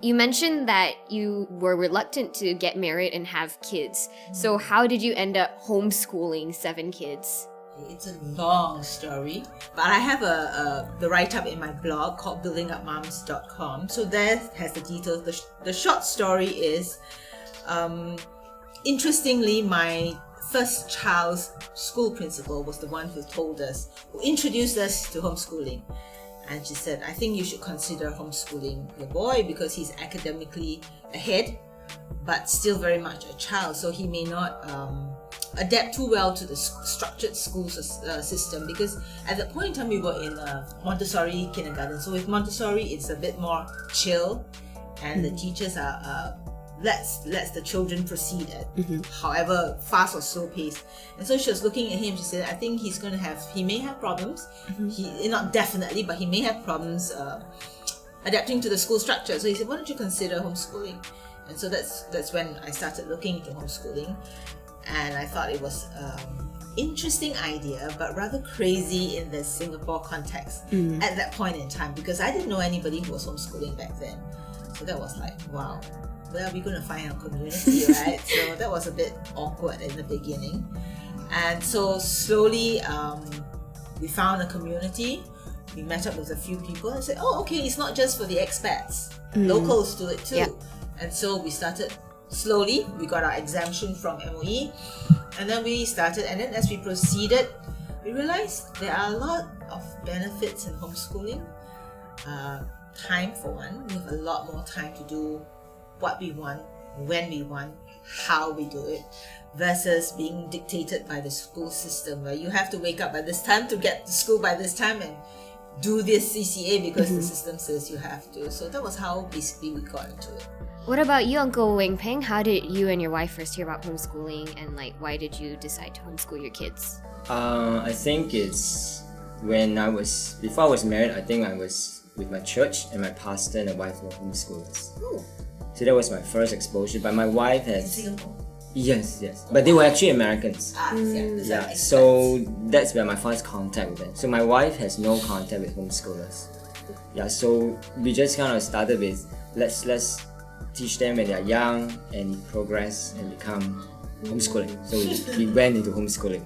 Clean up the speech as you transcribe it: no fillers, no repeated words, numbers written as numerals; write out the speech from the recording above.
You mentioned that you were reluctant to get married and have kids. So how did you end up homeschooling 7 kids? It's a long story, but I have the write-up in my blog called buildingupmoms.com. So there has the details. The short story is, interestingly, my first child's school principal was the one who introduced us to homeschooling. And she said, I think you should consider homeschooling your boy because he's academically ahead, but still very much a child. So he may not adapt too well to the structured school system, because at that point in time we were in a Montessori kindergarten. So with Montessori, it's a bit more chill, and the teachers are lets the children proceed at however fast or slow pace. And so she was looking at him. She said, I think he may have problems. He not definitely, but he may have problems adapting to the school structure. So he said, why don't you consider homeschooling? And so that's when I started looking into homeschooling, and I thought it was interesting idea, but rather crazy in the Singapore context at that point in time, because I didn't know anybody who was homeschooling back then. So that was like, wow, where are we going to find our community, right? So that was a bit awkward in the beginning. And so slowly we found a community. We met up with a few people and said, oh, okay, it's not just for the expats. Locals do it too. Yeah. And so we started slowly. We got our exemption from MOE, and then we started, and then as we proceeded, we realized there are a lot of benefits in homeschooling. Time for one, we have a lot more time to do what we want, when we want, how we do it, versus being dictated by the school system, where you have to wake up by this time to get to school by this time and do this CCA because the system says you have to. So that was how basically we got into it. What about you, Uncle Weng Pheng? How did you and your wife first hear about homeschooling, and why did you decide to homeschool your kids? I think it's before I was married, I think I was with my church, and my pastor and my wife were homeschoolers. Ooh. So that was my first exposure, but my wife has... In Singapore? Yes. But they were actually Americans. Yeah. So that's where my first contact with them. So my wife has no contact with homeschoolers. Yeah, so we just kind of started with, let's teach them when they're young and progress and become homeschooling. So we went into homeschooling.